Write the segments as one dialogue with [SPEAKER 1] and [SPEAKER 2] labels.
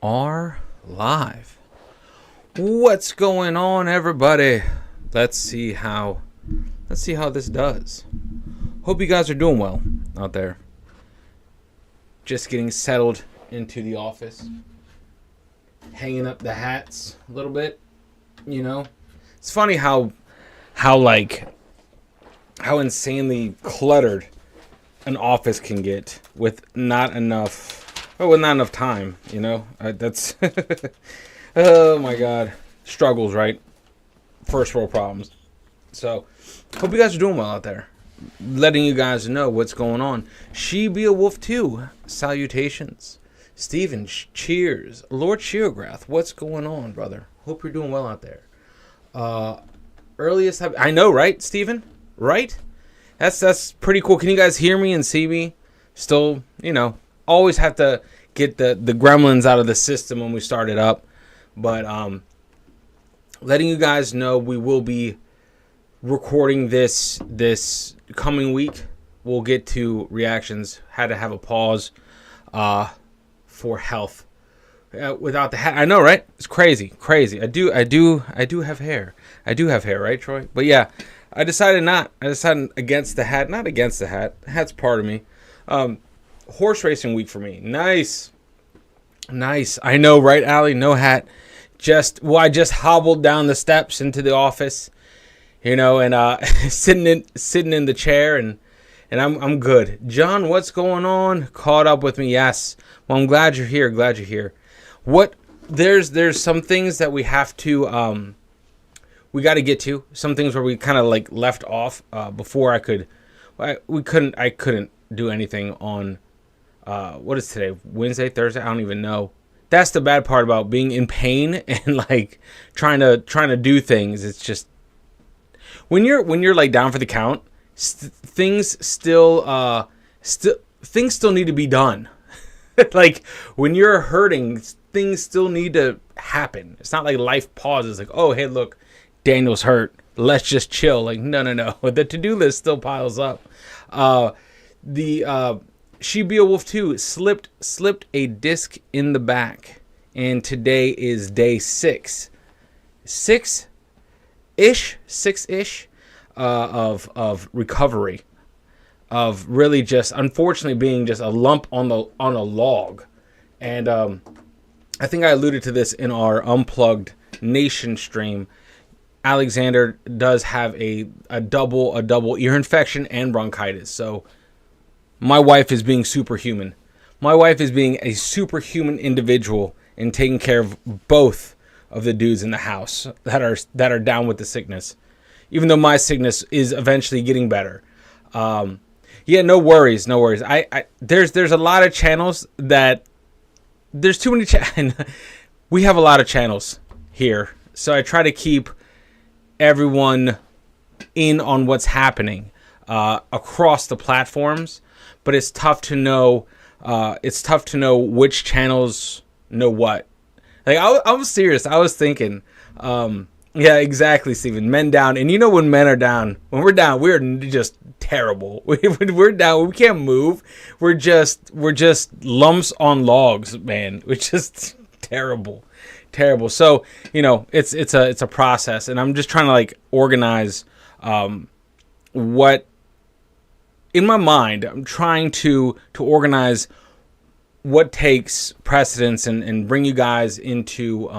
[SPEAKER 1] are live. What's going on, everybody? Let's see how this does. Hope you guys are doing well out there. Just getting settled into the office. Hanging up the hats a little bit, you know. It's funny how insanely cluttered an office can get with not enough time, you know. That's oh my god, struggles, right? First world problems. So hope you guys are doing well out there. Letting you guys know what's going on. She be a wolf too. Salutations. Steven, cheers. Lord Sheargrath, what's going on, brother? Hope you're doing well out there. I know, right, Steven? Right? That's pretty cool. Can you guys hear me and see me? Still, you know, always have to get the gremlins out of the system when we start it up. But letting you guys know we will be recording this coming week. We'll get to reactions. Had to have a pause for health. Without the hat, I know, right? It's crazy. I do have hair. I do have hair, right, Troy? But yeah, I decided against the hat. Not against the hat. The hat's part of me. Horse racing week for me. Nice. I know, right, Allie? No hat. I just hobbled down the steps into the office, you know, and sitting in the chair, and I'm good. John, what's going on? Caught up with me? Yes. Well, I'm glad you're here. What? There's some things that we have to we got to get to. Some things where we kind of like left off before I couldn't do anything on what is today? Wednesday, Thursday? I don't even know. That's the bad part about being in pain and like trying to do things. It's just when you're like down for the count, things still need to be done. Like when you're hurting, things still need to happen. It's not like life pauses. Like, oh hey, look, Daniel's hurt. Let's just chill. Like no. The to-do list still piles up. She Be a Wolf 2 slipped a disc in the back, and today is day 6. 6-ish of recovery, of really just unfortunately being just a lump on a log. And I think I alluded to this in our Unplugged Nation stream. Alexander does have a double ear infection and bronchitis, so my wife is being superhuman. My wife is being a superhuman individual and taking care of both of the dudes in the house that are down with the sickness. Even though my sickness is eventually getting better. Yeah, no worries. There's a lot of channels that there's too many. We have a lot of channels here, so I try to keep everyone in on what's happening across the platforms. But it's tough to know. Which channels know what. Like I was serious. I was thinking. Yeah, exactly, Steven. Men down, and you know when men are down. When we're down, we're just terrible. We're down. We can't move. We're just lumps on logs, man. We're just terrible. So you know, it's a process, and I'm just trying to like organize what. In my mind, I'm trying to organize what takes precedence and bring you guys into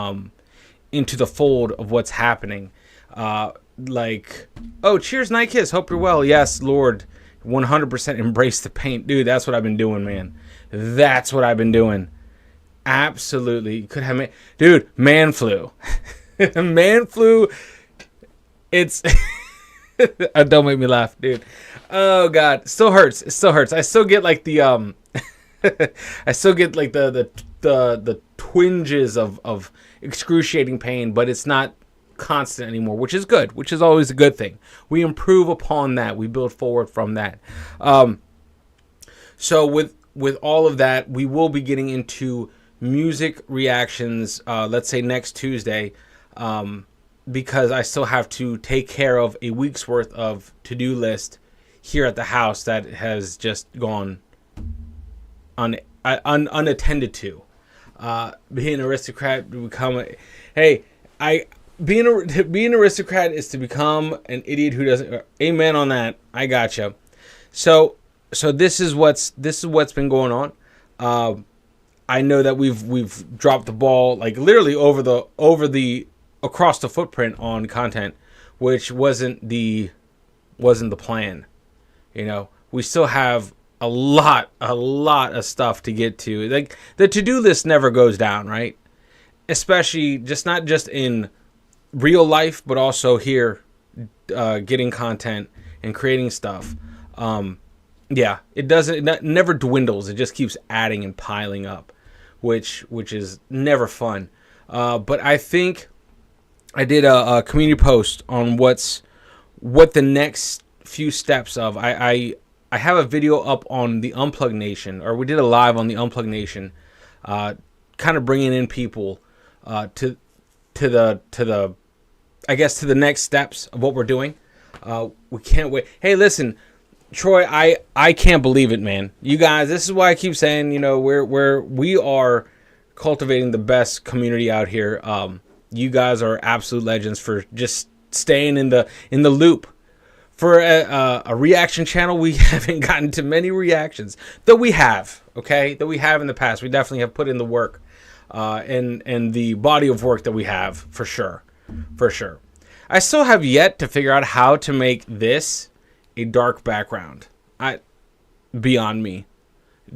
[SPEAKER 1] the fold of what's happening. Like, oh, cheers, Night Kiss. Hope you're well. Yes, Lord, 100% embrace the paint. Dude, that's what I've been doing, man. That's what I've been doing. Absolutely. Could have dude, man flu. Man flu. It's don't make me laugh, dude. Oh god, still hurts. It still hurts. I still get like the I still get like the twinges of excruciating pain, but it's not constant anymore, which is good, which is always a good thing. We improve upon that. We build forward from that. So with all of that, we will be getting into music reactions, let's say next Tuesday, because I still have to take care of a week's worth of to-do list here at the house that has just gone unattended to. Being an aristocrat to become a, hey, being an aristocrat is to become an idiot who doesn't. Amen on that. I gotcha. So this is what's been going on. I know that we've dropped the ball like literally over the across the footprint on content, which wasn't the plan. You know, we still have a lot of stuff to get to. Like the to-do list never goes down, right? Especially not just in real life, but also here, getting content and creating stuff. Yeah, it never dwindles. It just keeps adding and piling up, which is never fun. But I think I did a community post on what the next few steps of. I have a video up on the Unplug Nation, or we did a live on the Unplug Nation, kind of bringing in people to the I guess to the next steps of what we're doing. We can't wait. Hey, listen, Troy, I can't believe it, man. You guys, this is why I keep saying, you know, we are cultivating the best community out here. You guys are absolute legends for just staying in the loop. For a reaction channel, we haven't gotten to many reactions, though we have. Okay, that we have in the past. We definitely have put in the work, and the body of work that we have for sure. I still have yet to figure out how to make this a dark background. Beyond me.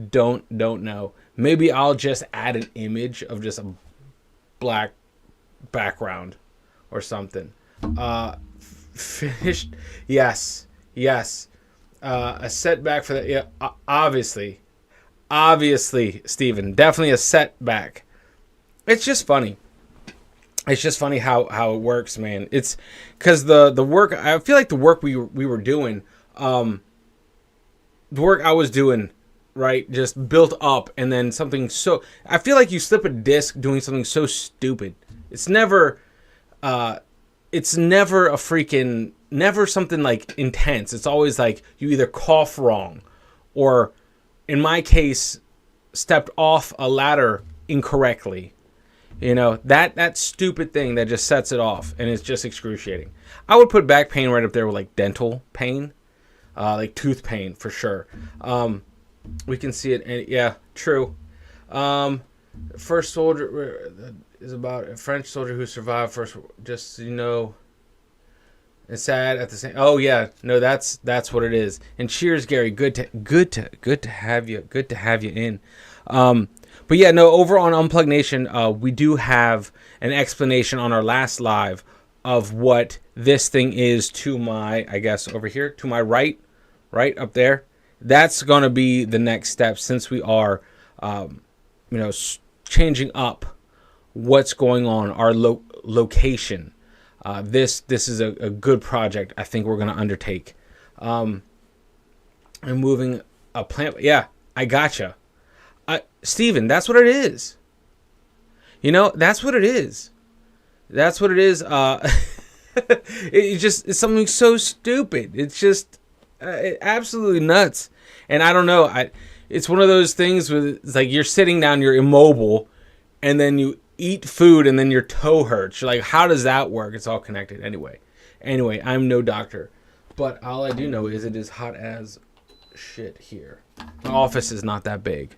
[SPEAKER 1] Don't know. Maybe I'll just add an image of just a black background or something. Finished. Yes. A setback for that. Yeah, obviously, Steven, definitely a setback. It's just funny. It's just funny how it works, man. It's because the work, I feel like the work we were doing, the work I was doing, right, just built up, and then something so, I feel like you slip a disc doing something so stupid. It's never never something like intense. It's always like you either cough wrong, or in my case, stepped off a ladder incorrectly. You know, that stupid thing that just sets it off, and it's just excruciating. I would put back pain right up there with like dental pain, like tooth pain for sure. We can see it, and yeah, true. First soldier is about a French soldier who survived first. Just so you know, it's sad at the same. Oh yeah, no, that's what it is. And cheers, Gary. Good to have you. Good to have you in. But yeah, no, over on Unplug Nation, we do have an explanation on our last live of what this thing is to my, I guess, over here, to my right up there. That's going to be the next step, since we are, changing up what's going on, our location. This is a good project I think we're going to undertake. And moving a plant. Yeah, I gotcha. Steven, that's what it is. You know, that's what it is. It's something so stupid. It's just absolutely nuts. And I don't know. It's one of those things where it's like you're sitting down, you're immobile, and then you eat food, and then your toe hurts. You're like, how does that work? It's all connected. Anyway, I'm no doctor. But all I do know is it is hot as shit here. My office is not that big.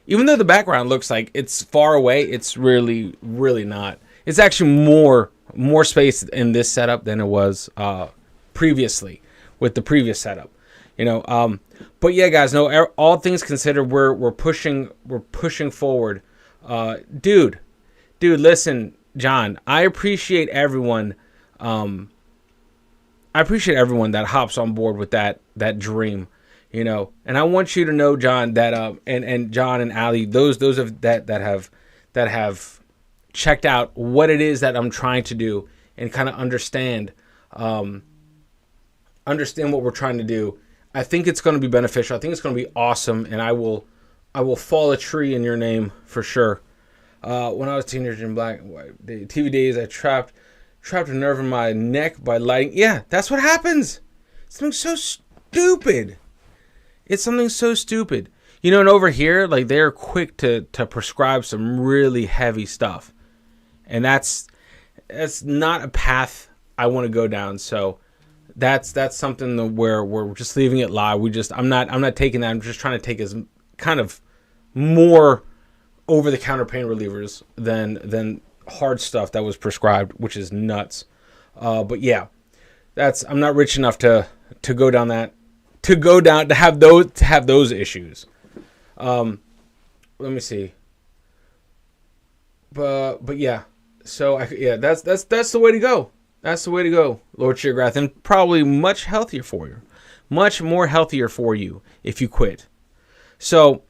[SPEAKER 1] Even though the background looks like it's far away, it's really, really not. It's actually more space in this setup than it was previously with the previous setup. You know, but yeah, guys, no, all things considered, we're pushing forward. Dude, listen, John, I appreciate everyone. I appreciate everyone that hops on board with that dream. You know, and I want you to know, John, that and John and Ali, those of that have checked out what it is that I'm trying to do, and kind of understand what we're trying to do. I think it's going to be beneficial. I think it's going to be awesome, and I will fall a tree in your name for sure. When I was a teenager in black and white TV days, I trapped a nerve in my neck by lighting. Yeah, that's what happens. Something so stupid. It's something so stupid. And over here, like, they're quick to prescribe some really heavy stuff. And that's not a path I want to go down. So that's something where we're just leaving it lie. I'm not taking that. I'm just trying to take as kind of more over the counter pain relievers than hard stuff that was prescribed, which is nuts. But yeah, I'm not rich enough to go down that, to have those issues. Let me see. But yeah, so that's the way to go. That's the way to go, Lord Sheargrath, and probably much healthier for you, much more healthier for you if you quit. So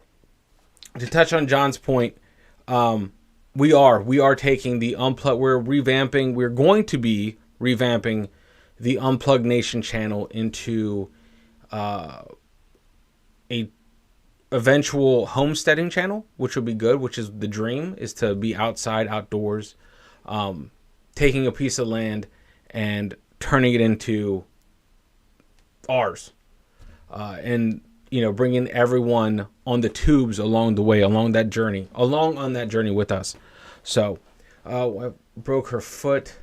[SPEAKER 1] to touch on John's point, we are taking the Unplug. We're going to be revamping the Unplug Nation channel into a eventual homesteading channel, which will be good, which is the dream, is to be outside, outdoors, taking a piece of land and turning it into ours, and bringing everyone on the tubes along the way, along on that journey with us. So I broke her foot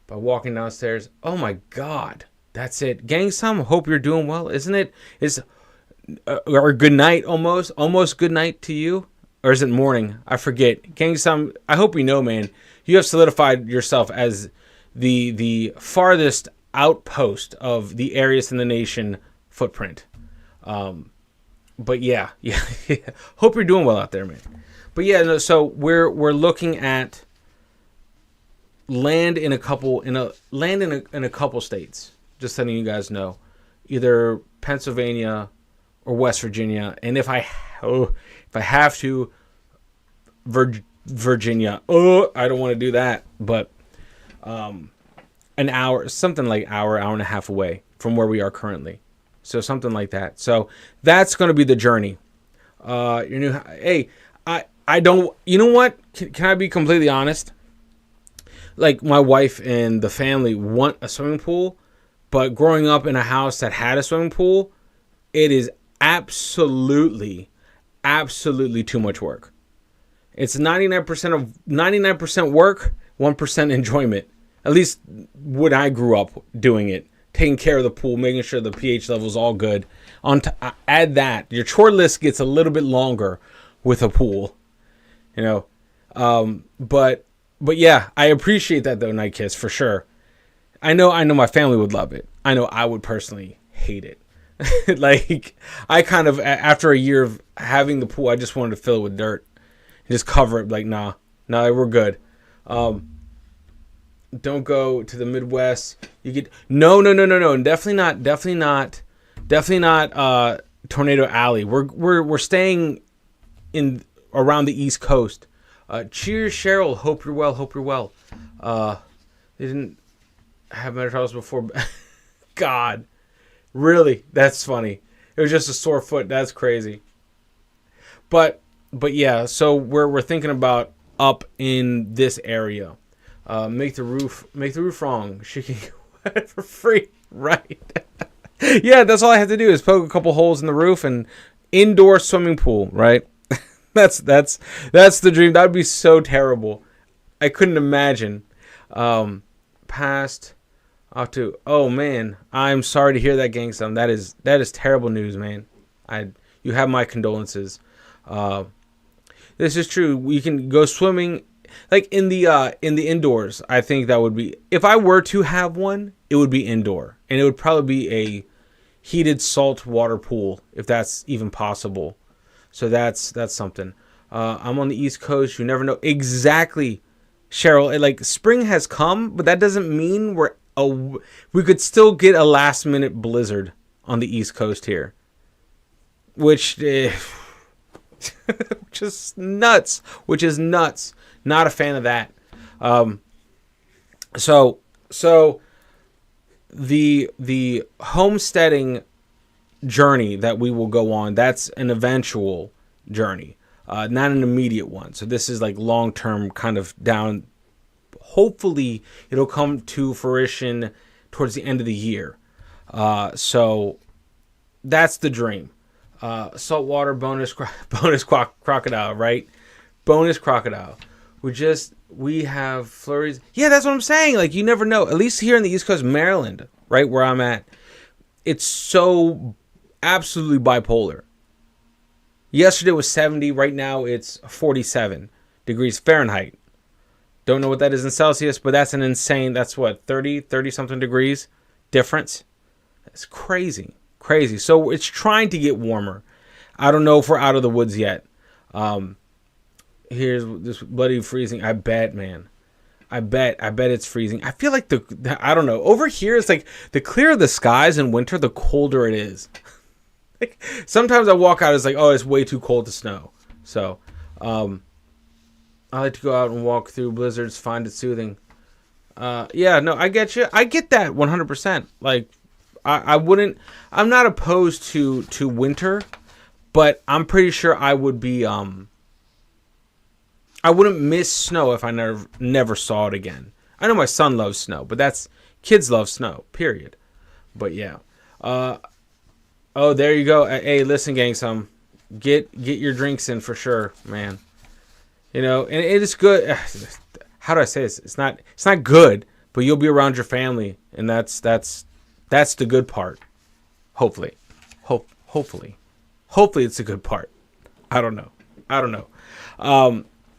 [SPEAKER 1] by walking downstairs. Oh my God, that's it. Gang Sam, hope you're doing well. Isn't it? Or good night, almost good night to you, or is it morning? I forget. Gang Sam, I hope you know, man, you have solidified yourself as the farthest outpost of the Arias in the Nation footprint. But yeah. Hope you're doing well out there, man. But yeah, no, so we're looking at land in a couple states. Just letting you guys know, either Pennsylvania or West Virginia, and if I have to, Virginia. I don't want to do that, but an hour, something like hour and a half away from where we are currently. So something like that. So that's going to be the journey. Hey, I don't. You know what? Can I be completely honest? Like, my wife and the family want a swimming pool, but growing up in a house that had a swimming pool, it is absolutely too much work. It's 99% work, 1% enjoyment. At least when I grew up doing it, taking care of the pool, making sure the pH level is all good. Add that, your chore list gets a little bit longer with a pool, But yeah, I appreciate that though, Night Kiss, for sure. I know my family would love it. I know I would personally hate it. Like, I kind of, after a year of having the pool, I just wanted to fill it with dirt and just cover it. Like, nah, we're good. Don't go to the Midwest. You get no. Definitely not. Tornado Alley. We're staying in around the East Coast. Cheers, Cheryl. Hope you're well. They didn't have metatarsals before. God, really? That's funny. It was just a sore foot. That's crazy. But yeah. So we're thinking about up in this area. Make the roof wrong. She can get wet for free, right? Yeah, that's all I have to do is poke a couple holes in the roof and indoor swimming pool, right? That's the dream. That would be so terrible. I couldn't imagine. Passed off to. Oh man, I'm sorry to hear that, Gangstam. That is terrible news, man. You have my condolences. This is true. We can go swimming. Like in the indoors, I think that would be, if I were to have one, it would be indoor, and it would probably be a heated salt water pool, if that's even possible. So that's something. I'm on the East Coast. You never know exactly, Cheryl. Like, spring has come, but that doesn't mean we could still get a last minute blizzard on the East Coast here, which is nuts. Not a fan of that. So the homesteading journey that we will go on, that's an eventual journey, not an immediate one. So this is like long-term, kind of down. Hopefully it'll come to fruition towards the end of the year. So that's the dream. Saltwater bonus crocodile, right? Bonus crocodile. We have flurries. Yeah, that's what I'm saying. Like, you never know. At least here in the East Coast, Maryland, right where I'm at, it's so absolutely bipolar. Yesterday was 70. Right now it's 47 degrees Fahrenheit. Don't know what that is in Celsius, but that's an insane, that's what, 30 something degrees difference. It's crazy. Crazy. So it's trying to get warmer. I don't know if we're out of the woods yet. Here's this bloody freezing. I bet, man. I bet it's freezing. I feel like I don't know. Over here, it's like the clearer the skies in winter, the colder it is. Like, sometimes I walk out, it's like, oh, it's way too cold to snow. So, I like to go out and walk through blizzards, find it soothing. Yeah, no, I get you. I get that 100%. Like, I'm not opposed to winter, but I'm pretty sure I would be, I wouldn't miss snow if I never saw it again. I know my son loves snow, but kids love snow, period. But yeah. Oh, there you go. Hey, listen, gang, get your drinks in for sure, man. You know, and it is good. How do I say this? It's not good, but you'll be around your family, and that's the good part. Hopefully. Hopefully it's the good part. I don't know.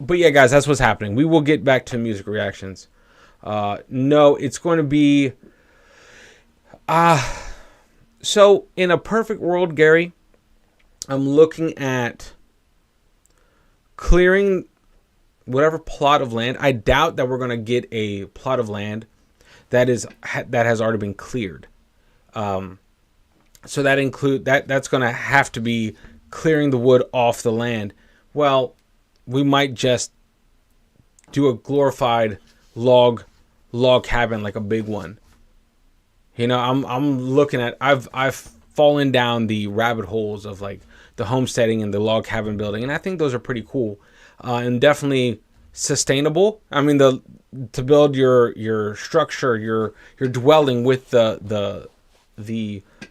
[SPEAKER 1] But yeah, guys, that's what's happening. We will get back to music reactions. No, it's going to be so in a perfect world, Gary, I'm looking at clearing whatever plot of land. I doubt that we're going to get a plot of land that has already been cleared. So that's going to have to be clearing the wood off the land. Well, we might just do a glorified log cabin, like a big one. You know, I'm looking at, I've fallen down the rabbit holes of like the homesteading and the log cabin building, and I think those are pretty cool, and definitely sustainable. I mean, to build your structure, your dwelling with the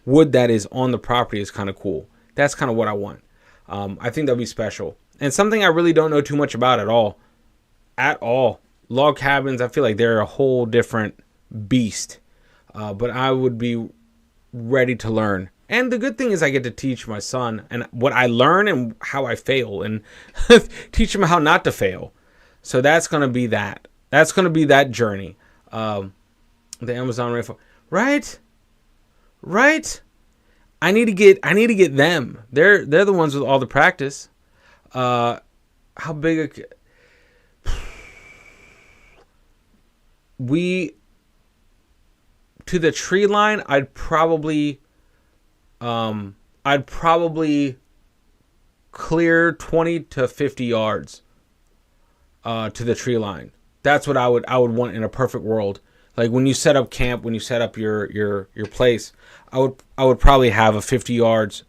[SPEAKER 1] wood that is on the property is kind of cool. That's kind of what I want. I think that'd be special. And something I really don't know too much about at all. Log cabins, I feel like they're a whole different beast. But I would be ready to learn. And the good thing is I get to teach my son and what I learn and how I fail, and teach him how not to fail. So that's going to be that. That's going to be that journey. The Amazon rainforest. Right? I need to get them. They're the ones with all the practice. How big to the tree line, I'd probably clear 20 to 50 yards to the tree line. That's what I would want in a perfect world. Like when you set up camp, when you set up your place, I would probably have a 50 yard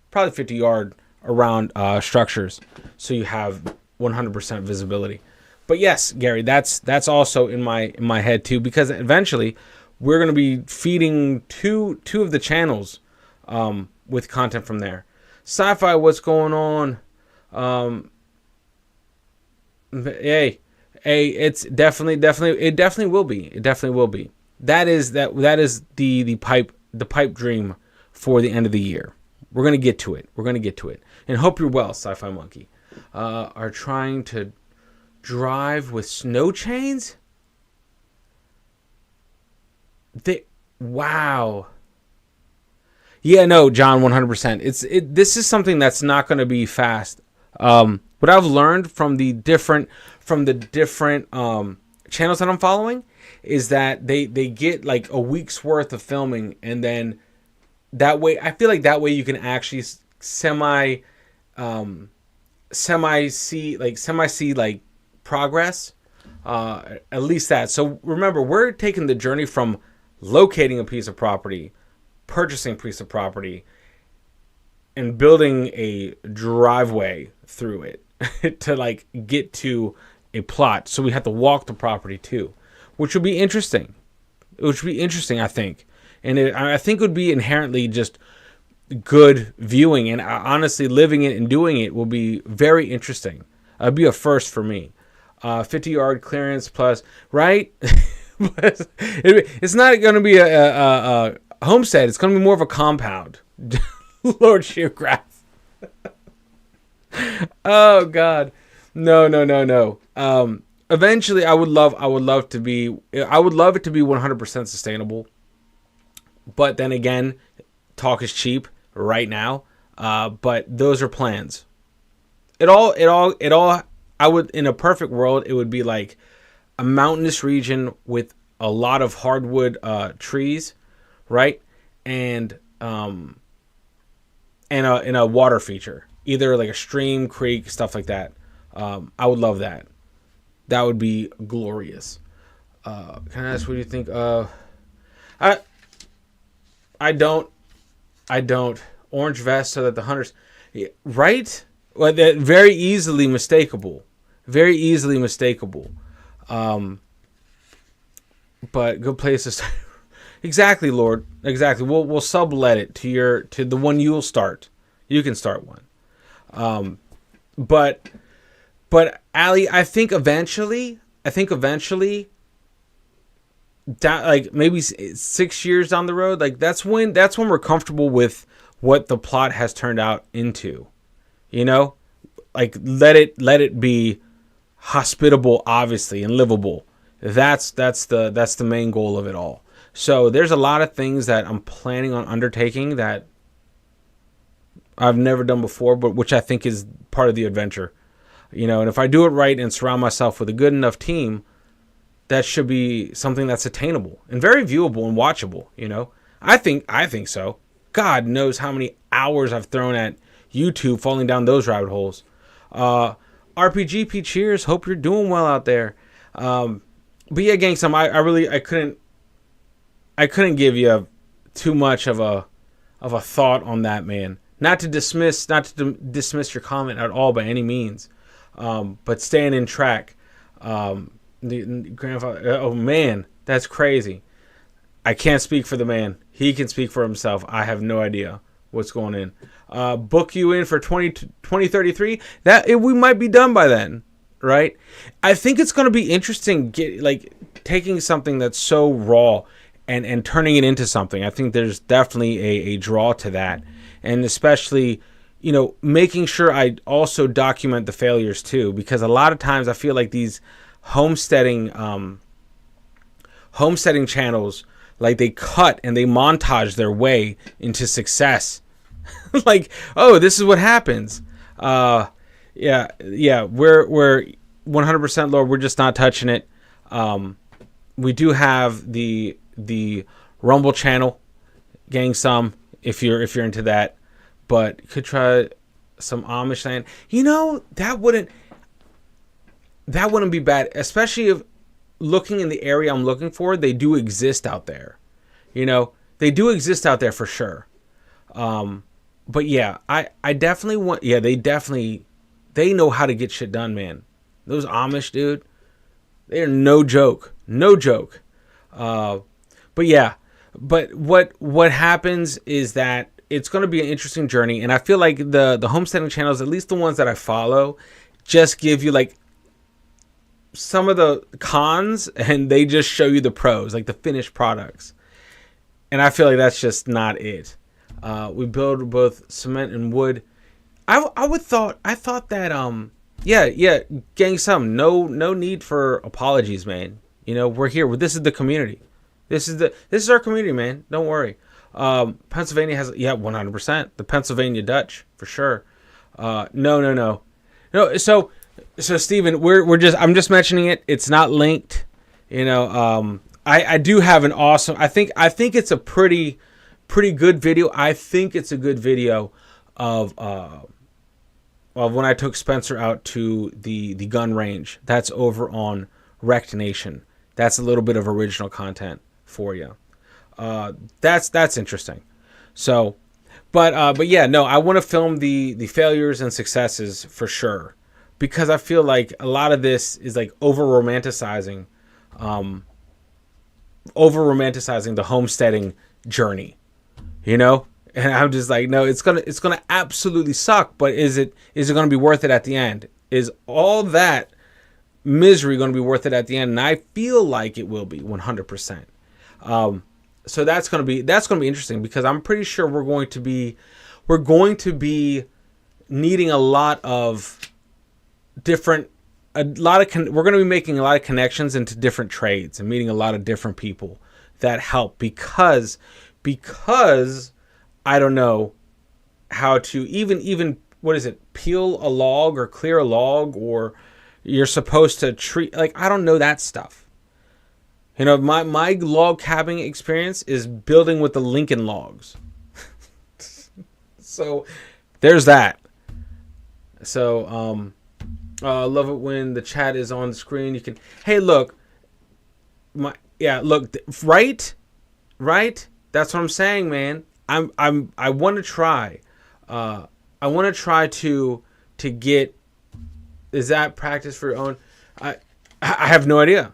[SPEAKER 1] around structures, so you have 100% visibility. But yes, Gary, that's also in my head too, because eventually we're going to be feeding two of the channels with content from there. Sci-fi, what's going on? Hey, it's definitely will be. It definitely will be. That is the pipe dream for the end of the year. We're gonna get to it. And hope you're well, Sci-Fi Monkey. Are trying to drive with snow chains? Wow. Yeah, no, John, 100%. This is something that's not going to be fast. What I've learned from the different channels that I'm following is that they get like a week's worth of filming, and then that way, I feel like that way you can actually semi see like progress, at least that. So remember, we're taking the journey from locating a piece of property, purchasing a piece of property, and building a driveway through it to like get to a plot. So we have to walk the property too, which would be interesting. I think. And I think it would be inherently just good viewing, and honestly, living it and doing it will be very interesting. It'll be a first for me. 50-yard clearance plus, right? It's not going to be a homestead. It's going to be more of a compound. Lord Shoegraph. Oh God, no. Eventually, I would love it to be 100% sustainable. But then again, talk is cheap right now. But those are plans. It all. I would, in a perfect world, it would be like a mountainous region with a lot of hardwood trees, right? And a water feature, either like a stream, creek, stuff like that. I would love that. That would be glorious. Can I ask what do you think? I don't. Orange vest so that the hunters, right? Well, that very easily mistakable. Very easily mistakable. But good place to start. Exactly, Lord. Exactly. We'll sublet it to the one you'll start. You can start one. But Ali, I think eventually that, like, maybe 6 years down the road, like that's when we're comfortable with what the plot has turned out into. You know? Like let it be hospitable, obviously, and livable. That's the main goal of it all. So there's a lot of things that I'm planning on undertaking that I've never done before, but which I think is part of the adventure. You know, and if I do it right and surround myself with a good enough team, that should be something that's attainable and very viewable and watchable. You know, I think so. God knows how many hours I've thrown at YouTube falling down those rabbit holes. RPGP, cheers. Hope you're doing well out there. But yeah, gang, I couldn't give you too much of a thought on that, man. Not to dismiss your comment at all by any means. But staying in track. The grandfather. Oh man, that's crazy. I can't speak for the man. He can speak for himself. I have no idea what's going in. Book you in for 2033. We might be done by then, right? I think it's going to be interesting, taking something that's so raw and turning it into something. I think there's definitely a draw to that, and especially, you know, making sure I also document the failures too, because a lot of times I feel like these homesteading channels, like, they cut and they montage their way into success. Like, oh, this is what happens. We're 100%, Lord. We're just not touching it. We do have the Rumble channel, gang, some if you're into that, but could try some Amish land. You know, that wouldn't be bad, especially if looking in the area I'm looking for, they do exist out there. You know, they do exist out there for sure. But yeah, I definitely want, they know how to get shit done, man. Those Amish, dude, they are no joke. But yeah, but what happens is that it's going to be an interesting journey. And I feel like the homesteading channels, at least the ones that I follow, just give you like some of the cons and they just show you the pros, like the finished products. And I feel like that's just not it. We build both cement and wood. I thought that gang, some no need for apologies, man. You know, we're here. This is the community. This is our community, man. Don't worry. Pennsylvania has 100%. The Pennsylvania Dutch for sure. No. So Steven, I'm just mentioning it. It's not linked. You know, I do have an awesome. I think it's a pretty good video. I think it's a good video of when I took Spencer out to the gun range. That's over on Rect Nation. That's a little bit of original content for you. That's interesting. So, but yeah, no, I want to film the failures and successes for sure, because I feel like a lot of this is like over romanticizing the homesteading journey. You know, And I'm just like, no, it's gonna absolutely suck. But is it gonna be worth it at the end? Is all that misery gonna be worth it at the end? And I feel like it will be 100%. So that's gonna be interesting, because I'm pretty sure we're going to be needing a lot of different, we're going to be making a lot of connections into different trades and meeting a lot of different people that help, because I don't know how to even what is it, peel a log or clear a log, or you're supposed to treat, like, I don't know that stuff. You know, my log cabin experience is building with the Lincoln logs. So there's that. So I love it when the chat is on the screen. You can, hey, look, look, right. That's what I'm saying, man. I want to try. I want to try to get. Is that practice for your own? I have no idea.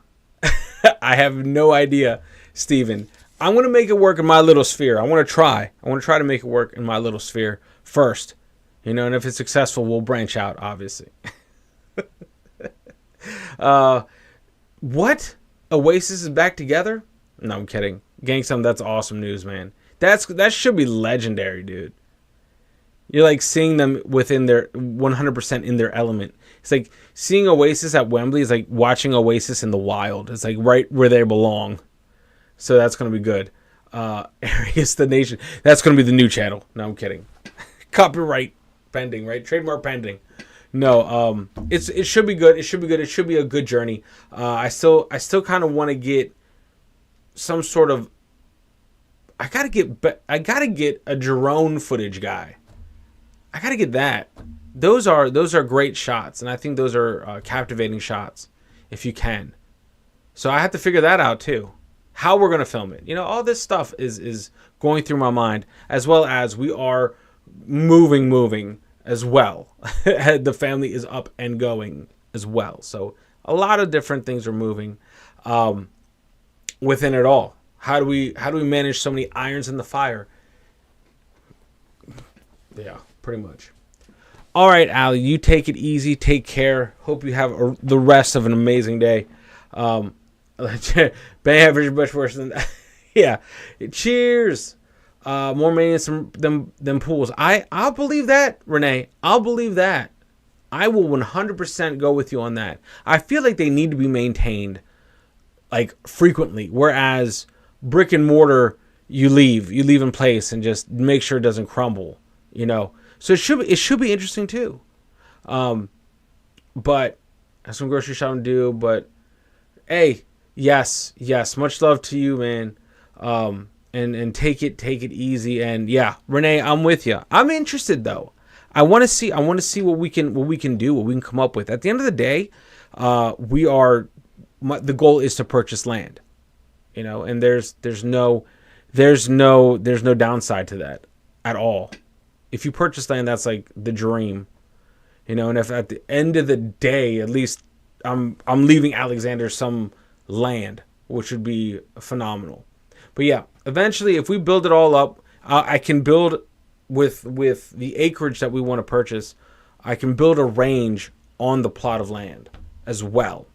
[SPEAKER 1] I have no idea, Steven. I'm going to make it work in my little sphere. I want to try to make it work in my little sphere first. You know, and if it's successful, we'll branch out, obviously. What? Oasis is back together? No, I'm kidding. Gangsum, that's awesome news, man. That should be legendary, dude. You're like seeing them within their 100% in their element. It's like seeing Oasis at Wembley is like watching Oasis in the wild. It's like right where they belong. So that's going to be good. Arias the Nation. That's going to be the new channel. No, I'm kidding. Copyright pending, right? Trademark pending. No, it should be good. It should be good. It should be a good journey. I still kind of want to get some sort of. I gotta get a drone footage guy. I gotta get that. Those are great shots, and I think those are captivating shots if you can. So I have to figure that out too. How we're gonna film it. You know, all this stuff is going through my mind, as well as we are moving as well. The family is up and going as well. So a lot of different things are moving within it all. How do we manage so many irons in the fire? Yeah, pretty much. All right, Ali, you take it easy. Take care. Hope you have the rest of an amazing day. Bay average much worse than that. Yeah. Cheers. More maintenance than pools. I'll believe that, Renee. I'll believe that. I will 100% go with you on that. I feel like they need to be maintained like frequently, whereas brick and mortar, you leave in place and just make sure it doesn't crumble, you know. So it should be interesting too. But I have some grocery shopping to do. But hey, yes, much love to you, man. And take it easy. And yeah, Renee, I'm with you. I'm interested though. I want to see what we can do, what we can come up with. At the end of the day, the goal is to purchase land, you know, and there's no downside to that at all. If you purchase land, that's like the dream, you know. And if at the end of the day, at least I'm leaving Alexander some land, which would be phenomenal. But yeah, eventually, if we build it all up, I can build with the acreage that we want to purchase. I can build a range on the plot of land as well.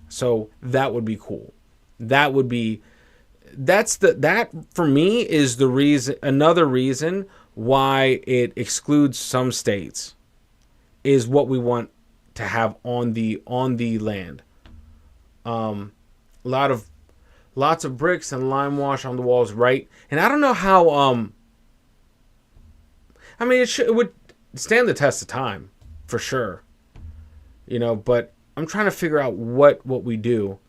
[SPEAKER 1] So that would be cool. That for me is the reason. Another reason why it excludes some states is what we want to have on the land. Lots of bricks and lime wash on the walls, right? And I don't know how. I mean, it would stand the test of time, for sure. You know, but I'm trying to figure out what we do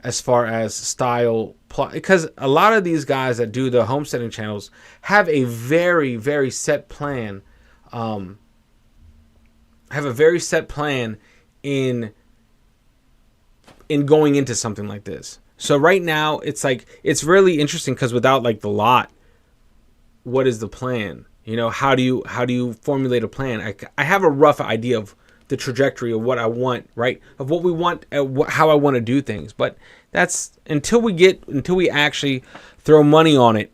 [SPEAKER 1] as far as style plot, because a lot of these guys that do the homesteading channels have a very, very set plan. Have a very set plan in going into something like this. So right now it's like, it's really interesting because without like the lot, what is the plan? You know, how do you formulate a plan? I have a rough idea of the trajectory of what I want, right? Of what we want, how I want to do things. But that's until we actually throw money on it,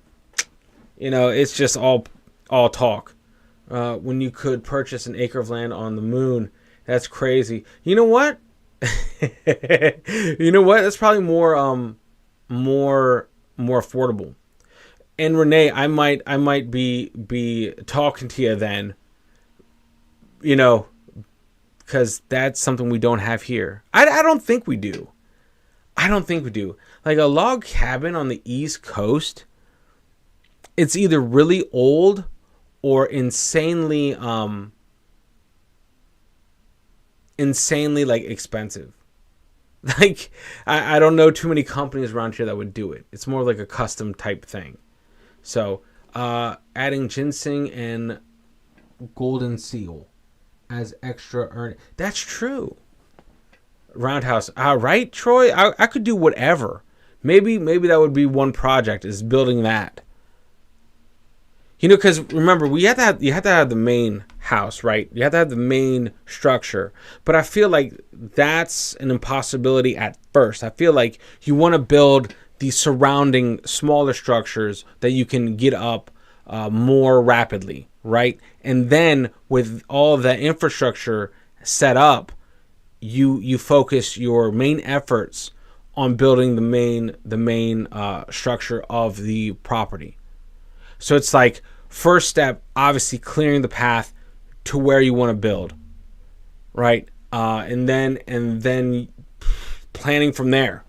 [SPEAKER 1] you know, it's just all all talk. When you could purchase an acre of land on the moon, that's crazy. You know what? You know what? That's probably more affordable. And Renee, I might be talking to you then. You know, because that's something we don't have here. I don't think we do. I don't think we do. Like a log cabin on the East Coast, it's either really old or insanely like expensive. Like I don't know too many companies around here that would do it. It's more like a custom type thing. So adding ginseng and golden seal as extra earn. That's true. Roundhouse. Right, Troy? I could do whatever. Maybe that would be one project, is building that. You know, because remember, you have to have the main house, right? You have to have the main structure. But I feel like that's an impossibility at first. I feel like you want to build the surrounding smaller structures that you can get up more rapidly, right? And then with all of that infrastructure set up, you focus your main efforts on building the main structure of the property. So it's like, first step, obviously clearing the path to where you want to build, right? And then planning from there.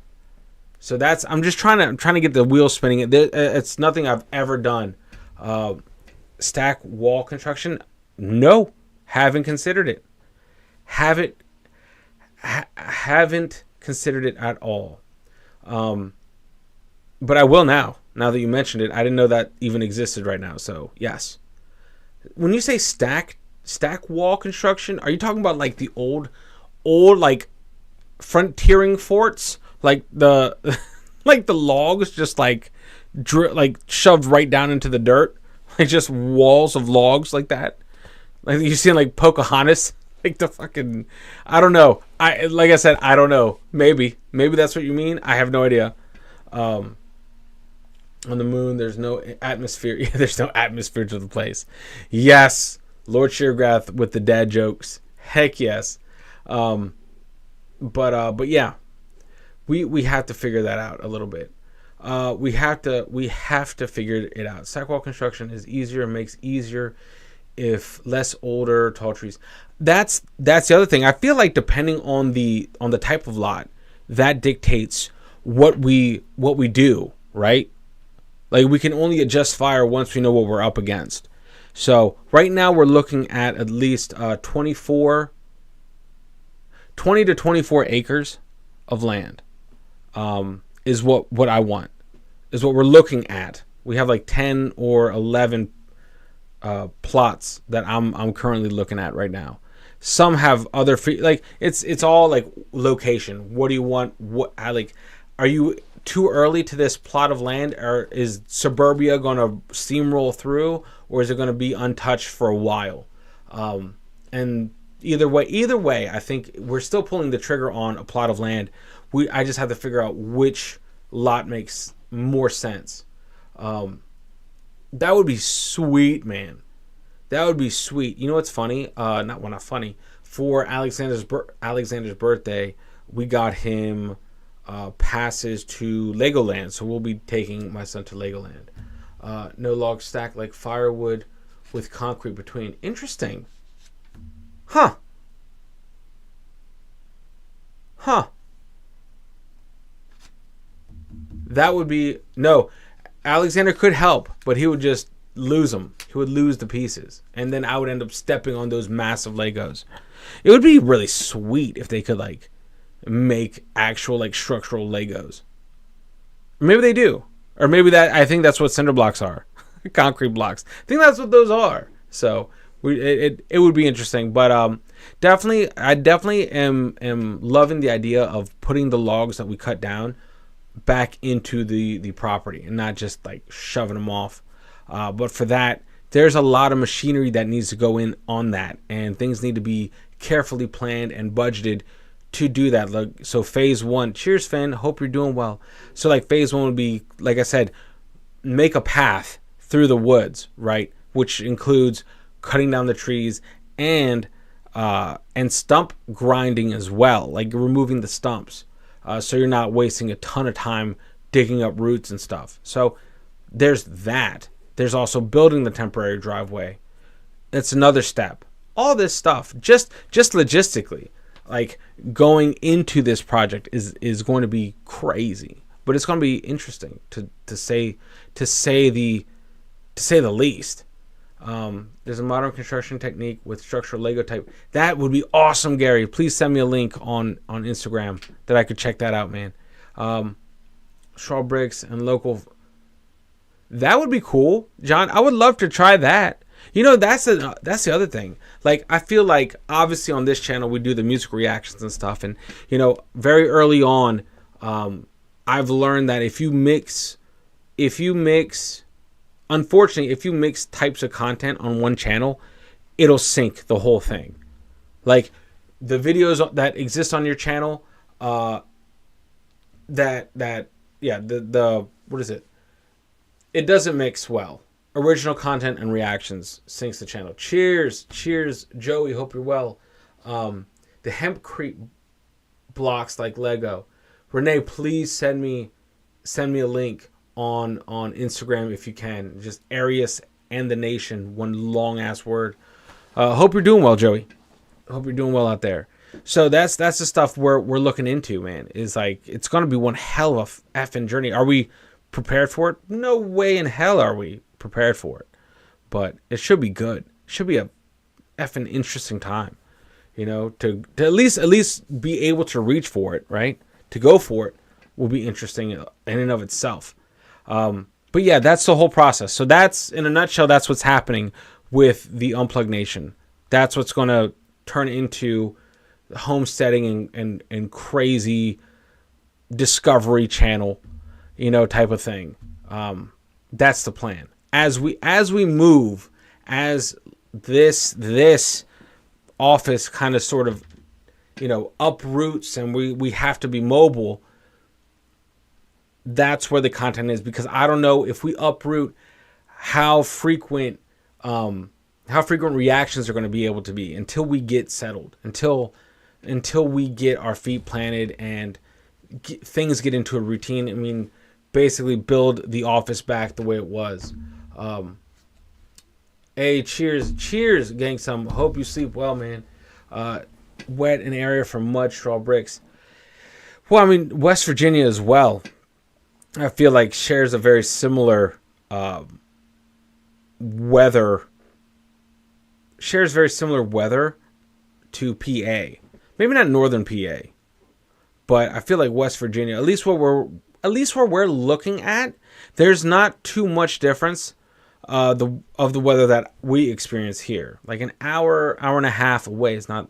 [SPEAKER 1] So I'm just trying to get the wheel spinning. It's nothing I've ever done. Stack wall construction? No, haven't considered it. Haven't considered it at all. But I will now. Now that you mentioned it, I didn't know that even existed right now. So yes. When you say stack wall construction, are you talking about like the old like frontiering forts, like the like the logs just like shoved right down into the dirt, like just walls of logs like that, like you see in like Pocahontas, like the fucking, I don't know. Like I said, I don't know. Maybe that's what you mean. I have no idea. On the moon, there's no atmosphere. Yeah, there's no atmosphere to the place. Yes, Lord Sheergrath with the dad jokes. Heck yes. But yeah, we have to figure that out a little bit. We have to figure it out. Stack wall construction is easier, makes easier if less older tall trees. That's the other thing. I feel like depending on the type of lot, that dictates what we do, right? Like we can only adjust fire once we know what we're up against. So right now we're looking at least 20 to 24 acres of land is what I want, is what we're looking at. We have like 10 or 11 plots that I'm currently looking at right now. Some have other like it's all like location. What do you want? Are you too early to this plot of land, or is suburbia going to steamroll through, or is it going to be untouched for a while? And either way, I think we're still pulling the trigger on a plot of land. I just have to figure out which lot makes more sense. That would be sweet, man. That would be sweet. You know what's funny? Not funny. For Alexander's birthday, we got him passes to Legoland, so we'll be taking my son to Legoland. No log stack, like firewood with concrete between. Interesting. Huh. That would be... No, Alexander could help, but he would just lose them. He would lose the pieces. And then I would end up stepping on those massive Legos. It would be really sweet if they could, like, make actual, like, structural Legos. Maybe they do. Or maybe I think that's what cinder blocks are. Concrete blocks. I think that's what those are. So it would be interesting. But I definitely am loving the idea of putting the logs that we cut down back into the property and not just like shoving them off. But for that, there's a lot of machinery that needs to go in on that, and things need to be carefully planned and budgeted to do that. Like, so phase one, cheers, Finn, hope you're doing well. So like phase one would be, like I said, make a path through the woods, right? which includes cutting down the trees and stump grinding as well, like removing the stumps, so you're not wasting a ton of time digging up roots and stuff. So there's that. There's also building the temporary driveway. That's another step. All this stuff, just logistically, like going into this project is going to be crazy, but it's going to be interesting to say the least. There's a modern construction technique with structural Lego type. That would be awesome, Gary. Please send me a link on Instagram that I could check that out, man. Straw bricks and local. That would be cool, John. I would love to try that. You know, that's the other thing. Like, I feel like obviously on this channel we do the music reactions and stuff, and you know, very early on, I've learned that if you mix, unfortunately, if you mix types of content on one channel, it'll sync the whole thing. Like the videos that exist on your channel, what is it? It doesn't mix well. Original content and reactions syncs the channel. Cheers, Joey. Hope you're well. The hempcrete blocks like Lego. Renee, please send me a link on Instagram if you can. Just Arias and the Nation, one long ass word. Hope you're doing well, Joey. Hope you're doing well out there. So that's the stuff we're looking into, man. Is like it's gonna be one hell of a effing journey. Are we prepared for it? No way in hell are we prepared for it. But it should be good. It should be a effing interesting time. You know, to at least be able to reach for it, right? To go for it will be interesting in and of itself. But yeah, that's the whole process. So that's, in a nutshell, that's what's happening with the Unplugged Nation. That's what's going to turn into homesteading and crazy Discovery Channel, you know, type of thing. That's the plan. As we move, as this office kind of sort of, you know, uproots and we have to be mobile, that's where the content is, because I don't know if we uproot how frequent reactions are going to be able to be until we get settled, until we get our feet planted and things get into a routine. I mean, basically build the office back the way it was. Hey, cheers, gang. Some hope you sleep well, man. Wet an area for mud, straw bricks. Well, I mean, West Virginia as well, I feel like shares a very similar weather. Shares very similar weather to PA. Maybe not northern PA, but I feel like West Virginia, at least where we're looking at, there's not too much difference of the weather that we experience here. Like an hour and a half away is not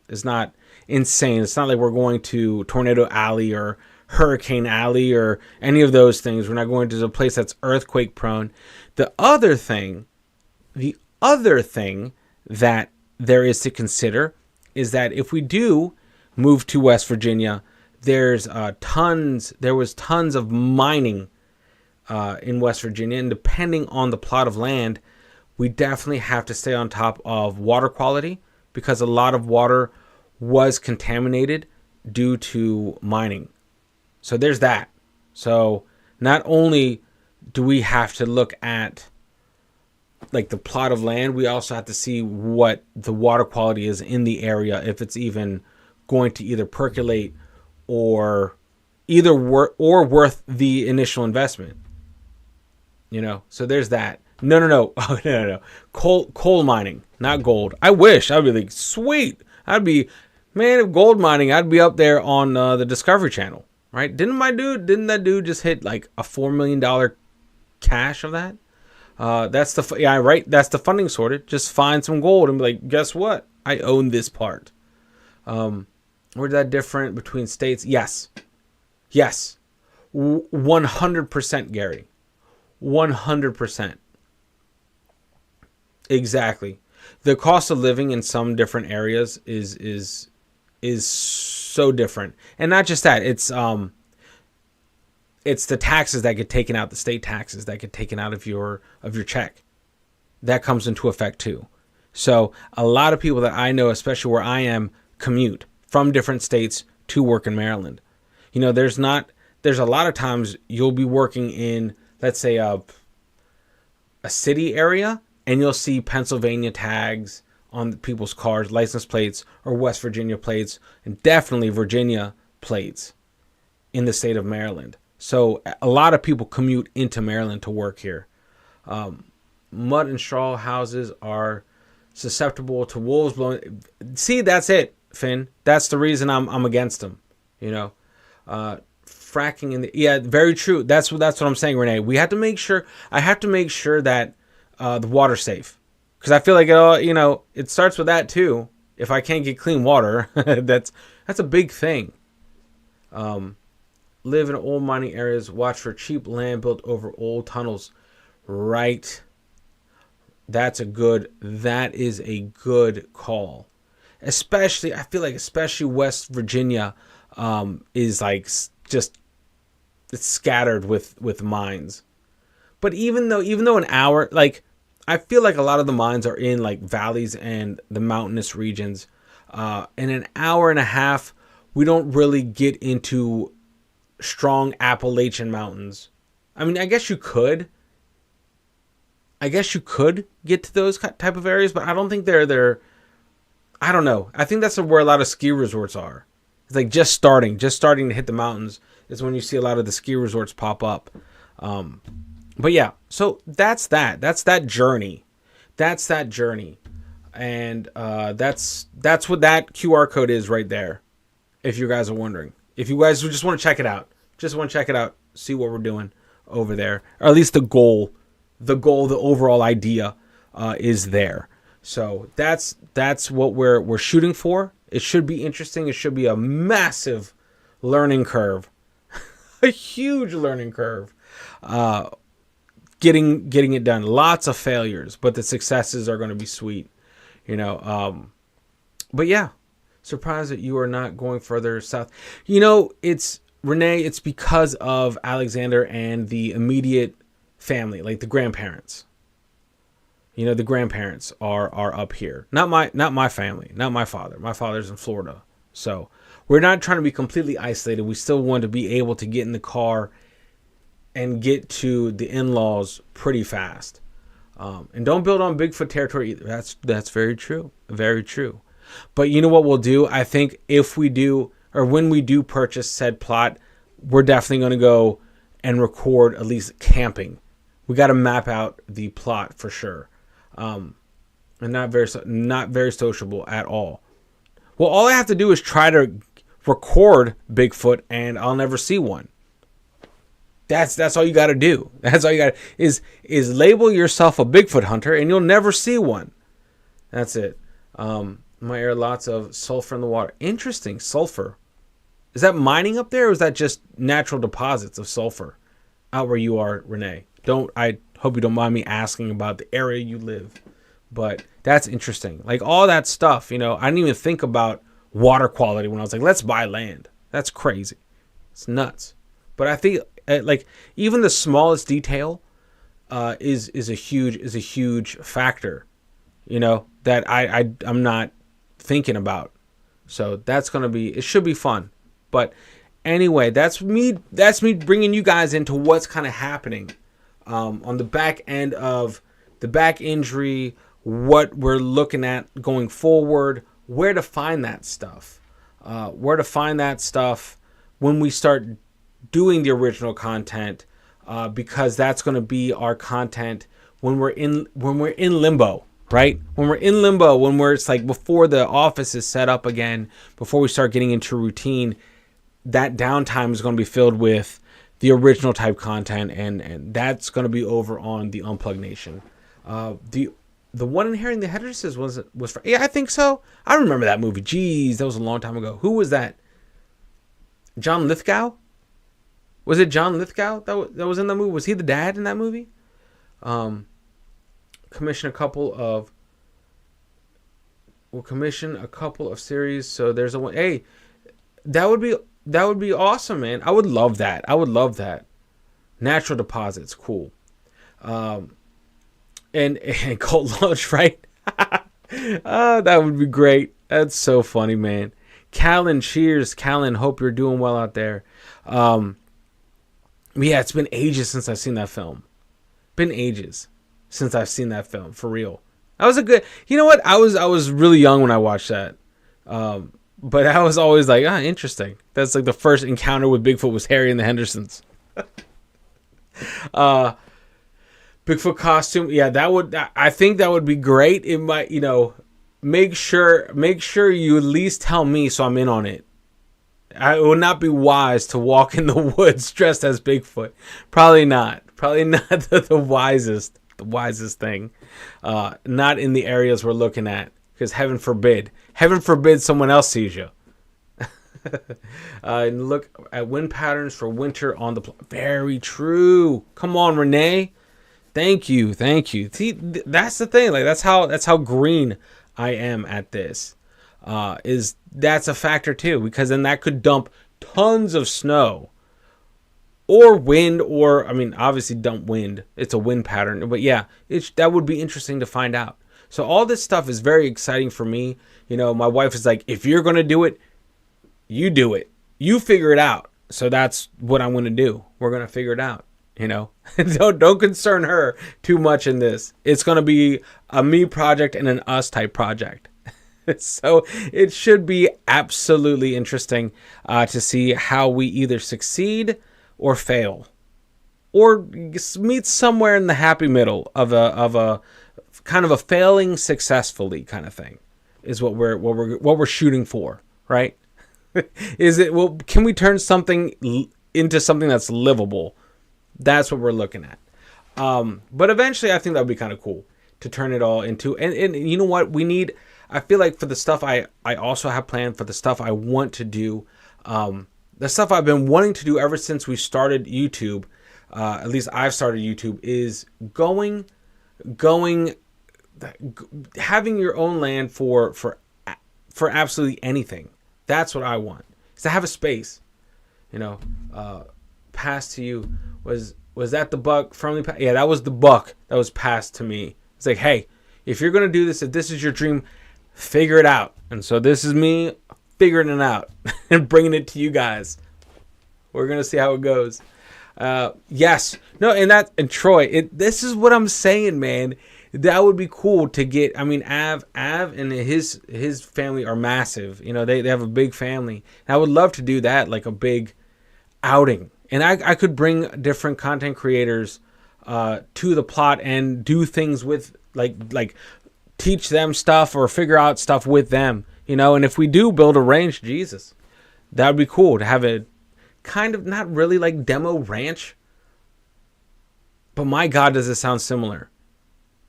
[SPEAKER 1] insane. It's not like we're going to Tornado Alley or Hurricane Alley or any of those things. We're not going to a place that's earthquake prone. The other thing that there is to consider is that if we do move to West Virginia, there was tons of mining in West Virginia, and depending on the plot of land, we definitely have to stay on top of water quality, because a lot of water was contaminated due to mining. So there's that. So not only do we have to look at like the plot of land, we also have to see what the water quality is in the area, if it's even going to either percolate or worth the initial investment. You know, so there's that. No. Oh, no. Coal mining, not gold. I wish. I'd be like, sweet. I'd be, man, if gold mining, I'd be up there on the Discovery Channel, right? Didn't that dude just hit like a $4 million cash of that? That's the funding sorted. Just find some gold and be like, guess what? I own this part. Where's that different between states? Yes. 100%, Gary. 100%. Exactly. The cost of living in some different areas is so different. And not just that, it's the taxes that get taken out, the state taxes that get taken out of your check. that comes into effect too. So a lot of people that I know, especially where I am, commute from different states to work in Maryland. There's a lot of times you'll be working in, let's say, a city area, and you'll see Pennsylvania tags on people's cars, license plates, or West Virginia plates, and definitely Virginia plates in the state of Maryland. So a lot of people commute into Maryland to work here. Mud and straw houses are susceptible to wolves blowing. See, that's it, Finn. That's the reason I'm against them. Fracking in the very true. That's what I'm saying, Renee. I have to make sure that the water's safe, because I feel like it starts with that too. If I can't get clean water, that's a big thing. Live in old mining areas. Watch for cheap land built over old tunnels. Right. That is a good call. Especially, I feel like West Virginia is like just, it's scattered with mines. But even though an hour, like, I feel like a lot of the mines are in like valleys and the mountainous regions. In an hour and a half, we don't really get into strong Appalachian mountains. I mean, I guess you could get to those type of areas, but I don't think they're I don't know. I think that's where a lot of ski resorts are. It's like just starting to hit the mountains is when you see a lot of the ski resorts pop up. But yeah, so that's that journey. And that's what that QR code is right there, if you guys are wondering. If you guys just want to check it out, see what we're doing over there, or at least the overall idea is there. So that's what we're shooting for. It should be interesting. It should be a massive learning curve, a huge learning curve. Getting it done. Lots of failures, but the successes are going to be sweet. But yeah, surprised that you are not going further south. It's Renee. It's because of Alexander and the immediate family, like the grandparents. The grandparents are up here. Not my family, not my father. My father's in Florida. So we're not trying to be completely isolated. We still want to be able to get in the car and get to the in-laws pretty fast. And don't build on Bigfoot territory either. That's very true. Very true. But you know what we'll do? I think if we do, or when we do purchase said plot, we're definitely going to go and record at least camping. We got to map out the plot for sure. And not very sociable at all. Well, all I have to do is try to record Bigfoot, and I'll never see one. That's all you got to do. That's all you got is label yourself a Bigfoot hunter, and you'll never see one. That's it. My air, lots of sulfur in the water. Interesting, sulfur. Is that mining up there, or is that just natural deposits of sulfur out where you are, Renee? I hope you don't mind me asking about the area you live, but that's interesting. Like all that stuff, I didn't even think about water quality when I was like, let's buy land. That's crazy. It's nuts. But I think like even the smallest detail is a huge factor, that I'm not thinking about. So it should be fun. But anyway, that's me bringing you guys into what's kind of happening on the back end of the back injury, what we're looking at going forward, where to find that stuff when we start doing the original content, because that's going to be our content when we're in limbo, right? When we're in limbo, when it's like before the office is set up again, before we start getting into routine, that downtime is going to be filled with the original type content, and that's going to be over on the Unplugged Nation. The one inheriting the Hedrises was I think so. I remember that movie. Jeez, that was a long time ago. Who was that? John Lithgow? Was it John Lithgow that was in the movie? Was he the dad in that movie? Commission a couple of series. So there's a one. Hey, that would be awesome, man. I would love that. Natural deposits, cool. and cold lunch, right? Oh, that would be great. That's so funny, man. Callan, cheers. Callan, hope you're doing well out there. Yeah, it's been ages since I've seen that film. Been ages since I've seen that film, for real. That was a good... You know what? I was really young when I watched that. But I was always like, interesting. That's like the first encounter with Bigfoot was Harry and the Hendersons. Bigfoot costume, yeah, I think that would be great. It might, make sure you at least tell me so I'm in on it. It would not be wise to walk in the woods dressed as Bigfoot. Probably not the wisest thing. Not in the areas we're looking at, because heaven forbid someone else sees you. And look at wind patterns for winter on the very true. Come on, Renee. Thank you. See, that's the thing. Like that's how green I am at this. That's a factor too, because then that could dump tons of snow or wind, or obviously dump wind. It's a wind pattern, but yeah, that would be interesting to find out. So all this stuff is very exciting for me. My wife is like, if you're gonna do it, you do it. You figure it out. So that's what I'm gonna do. We're gonna figure it out. Don't concern her too much in this. It's going to be a me project and an us type project. So it should be absolutely interesting to see how we either succeed or fail, or meet somewhere in the happy middle of a kind of a failing successfully kind of thing is what we're shooting for, right? Can we turn something into something that's livable? That's what we're looking at. But eventually I think that would be kind of cool to turn it all into, and you know what we need? I feel like for the stuff I also have planned, for the stuff I want to do, the stuff I've been wanting to do ever since we started YouTube, at least I've started YouTube, is having your own land for absolutely anything. That's what I want. Is to have a space, passed to you. Was that the buck firmly passed? Yeah, that was the buck that was passed to me. It's like, hey, if you're going to do this, if this is your dream, figure it out. And so this is me figuring it out and bringing it to you guys. We're going to see how it goes. Yes. No, and Troy, this is what I'm saying, man. That would be cool to get. Av and his family are massive. They have a big family. And I would love to do that, like a big outing. And I could bring different content creators to the plot and do things with, like teach them stuff or figure out stuff with them, And if we do build a ranch, Jesus, that would be cool to have a kind of not really like demo ranch. But my God, does it sound similar?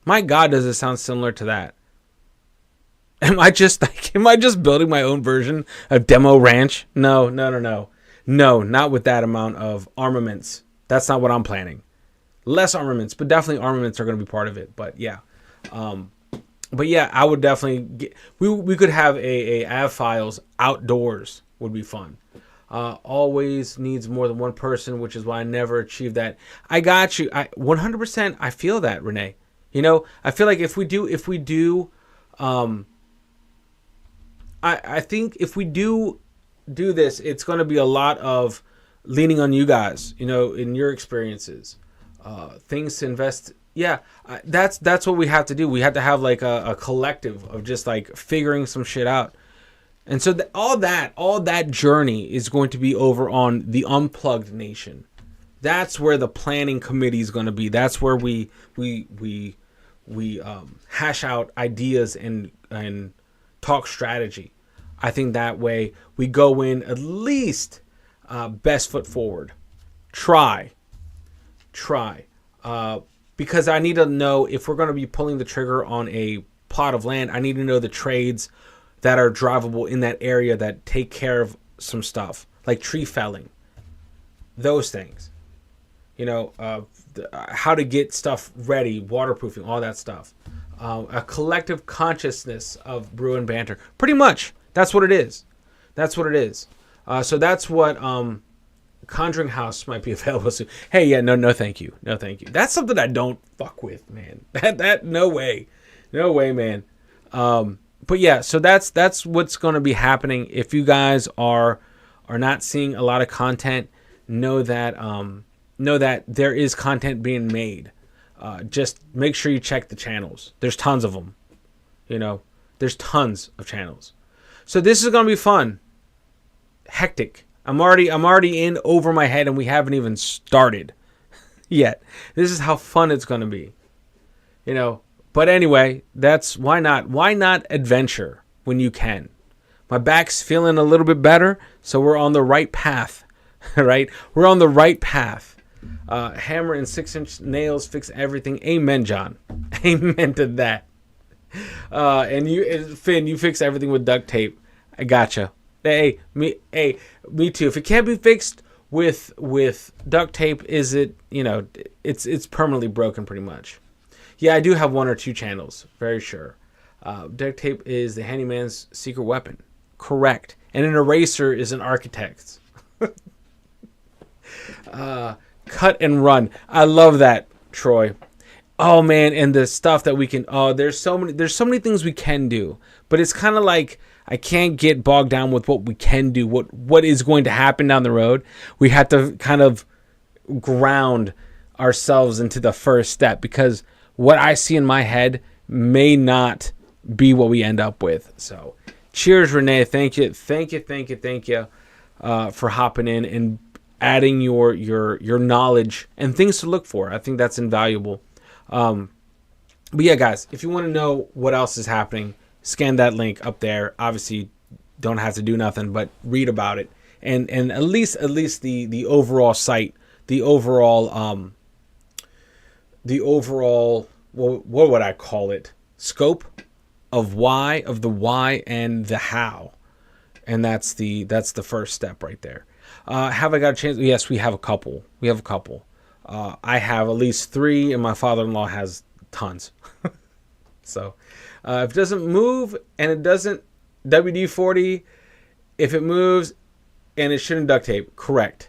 [SPEAKER 1] My God, does it sound similar to that? Am I just building my own version of demo ranch? No. No, not with that amount of armaments. That's not what I'm planning. Less armaments, but definitely armaments are going to be part of it. But yeah, I would definitely we could have a Av Files outdoors would be fun. Always needs more than one person, which is why I never achieved that. I got you. 100%. I feel that, Renee. I feel like if we do, I think if we do this, it's going to be a lot of leaning on you guys, in your experiences, things to invest. Yeah, that's what we have to do. We have to have like a collective of just like figuring some shit out. And so all that journey is going to be over on the Unplugged Nation. That's where the planning committee is going to be. That's where we hash out ideas and talk strategy. I think that way we go in at least best foot forward. Try. Because I need to know if we're going to be pulling the trigger on a plot of land. I need to know the trades that are drivable in that area that take care of some stuff like tree felling, those things. How to get stuff ready, waterproofing, all that stuff. A collective consciousness of brew and banter. Pretty much. That's what it is. So that's what Conjuring House might be available soon. Hey, yeah, no, thank you, no, thank you. That's something I don't fuck with, man. That no way, man. But yeah, so that's what's going to be happening. If you guys are not seeing a lot of content, know that there is content being made. Just make sure you check the channels. There's tons of them. There's tons of channels. So this is going to be fun. Hectic. I'm already in over my head, and we haven't even started yet. This is how fun it's going to be. But anyway, that's why not adventure when you can. My back's feeling a little bit better, so we're on the right path. Right? We're on the right path. Hammer and 6-inch nails fix everything. Amen, John. Amen to that. And Finn, you fix everything with duct tape. I gotcha. Me too. If it can't be fixed with duct tape, is it? It's permanently broken, pretty much. Yeah, I do have 1 or 2 channels. Very sure. Duct tape is the handyman's secret weapon. Correct. And an eraser is an architect's. Cut and run. I love that, Troy. Oh man, and the stuff that we can. Oh, there's so many things we can do. But it's kind of like I can't get bogged down with what we can do. What is going to happen down the road? We have to kind of ground ourselves into the first step, because what I see in my head may not be what we end up with. So, cheers, Renee. Thank you for hopping in and adding your knowledge and things to look for. I think that's invaluable. But yeah, guys, if you want to know what else is happening, scan that link up there. Obviously, don't have to do nothing but read about it, and at least the overall site, the overall what would I call it? Scope of the why and the how, and that's the first step right there. Have I got a chance? Yes, we have a couple. I have at least 3, and my father-in-law has tons. So, if it doesn't move and it doesn't WD-40, if it moves and it shouldn't duct tape, correct.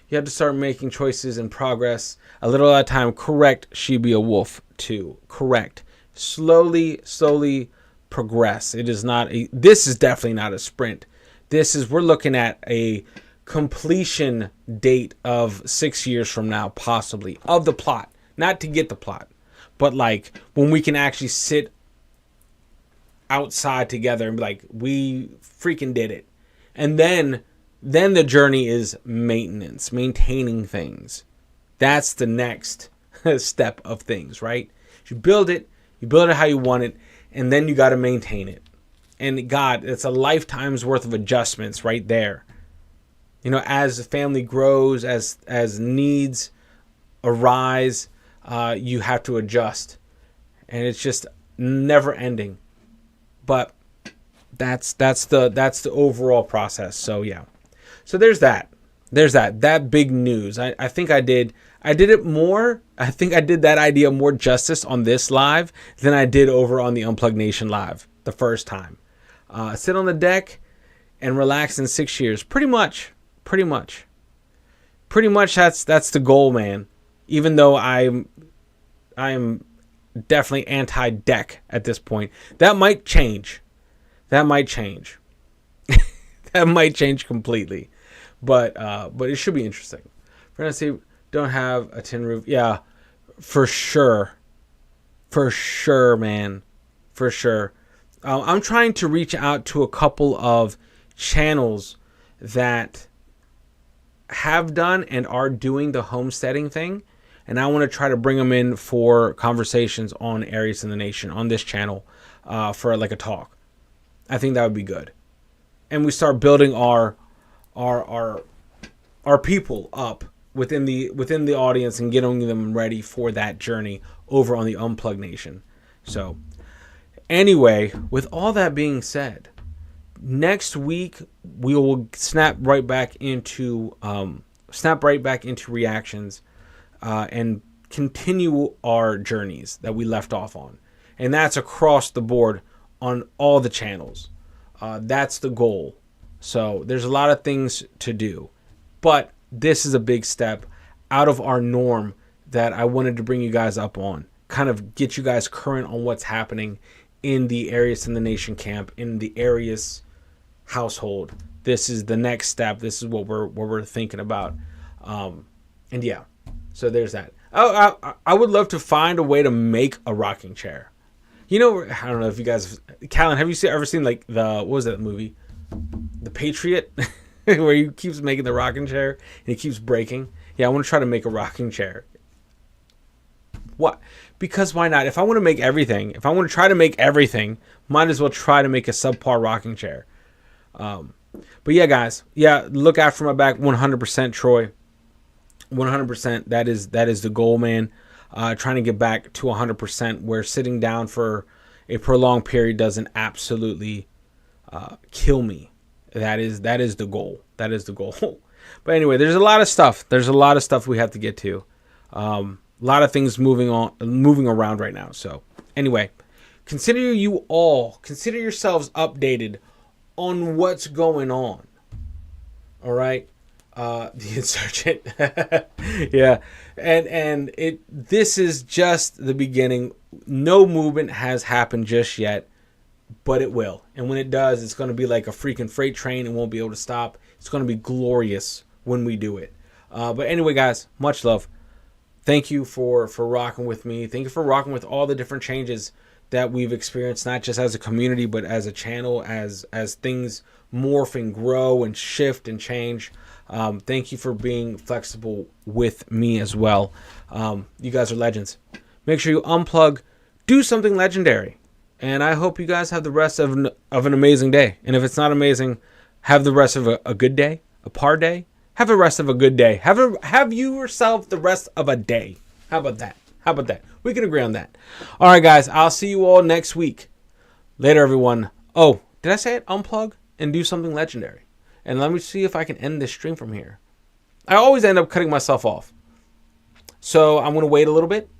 [SPEAKER 1] You have to start making choices in progress. A little at a time, correct. She'd be a wolf too, correct. Slowly progress. This is definitely not a sprint. We're looking at a completion date of 6 years from now, possibly, of the plot. Not to get the plot, but like when we can actually sit outside together and be like, we freaking did it. And then the journey is maintenance, maintaining things. That's the next step of things, right? You build it how you want it, and then you got to maintain it. And God, it's a lifetime's worth of adjustments right there. As the family grows, as needs arise, you have to adjust, and it's just never ending. But that's the overall process. So yeah, so there's that big news. I think I did it more. I think I did that idea more justice on this live than I did over on the Unplugged Nation live the first time. Sit on the deck and relax in 6 years, pretty much. That's the goal, man. Even though I'm definitely anti-deck at this point. That might change. That might change completely. But it should be interesting. For now, say don't have a tin roof. Yeah, for sure. For sure, man. For sure. I'm trying to reach out to a couple of channels that have done and are doing the homesteading thing, and I want to try to bring them in for conversations on Arias in the Nation on this channel, for like a talk. I think that would be good, and we start building our people up within the audience and getting them ready for that journey over on the Unplugged Nation. So anyway, with all that being said, next week we will snap right back into reactions, and continue our journeys that we left off on, and that's across the board on all the channels. That's the goal. So there's a lot of things to do, but this is a big step out of our norm that I wanted to bring you guys up on, kind of get you guys current on what's happening in the Arias in the Nation camp, in the Arias household. This is the next step. This is what we're thinking about. And yeah, so there's that. Oh, I would love to find a way to make a rocking chair. You know, I don't know if you guys, Callan, have you ever seen like what was that movie? The Patriot, where he keeps making the rocking chair and he keeps breaking. Yeah, I want to try to make a rocking chair. What? Because why not? If I want to make everything, if I want to try to make everything, might as well try to make a subpar rocking chair. But yeah, guys, yeah, look after my back 100%, Troy. 100%. That is the goal, man. Trying to get back to 100%, where sitting down for a prolonged period doesn't absolutely kill me. That is the goal. That is the goal. But anyway, there's a lot of stuff. There's a lot of stuff we have to get to. A lot of things moving around right now. So anyway, consider yourselves updated on what's going on. All right. The insurgent. Yeah. And this is just the beginning. No movement has happened just yet, but it will. And when it does, it's going to be like a freaking freight train and won't be able to stop. It's going to be glorious when we do it. But anyway, guys, much love. Thank you for rocking with me. Thank you for rocking with all the different changes that we've experienced, not just as a community, but as a channel, as things morph and grow and shift and change. Thank you for being flexible with me as well. You guys are legends. Make sure you unplug, do something legendary. And I hope you guys have the rest of an amazing day. And if it's not amazing, have the rest of a good day, a par day. Have the rest of a good day. Have you yourself the rest of a day. How about that? How about that? We can agree on that. All right, guys. I'll see you all next week. Later, everyone. Oh, did I say it? Unplug and do something legendary. And let me see if I can end this stream from here. I always end up cutting myself off. So I'm going to wait a little bit.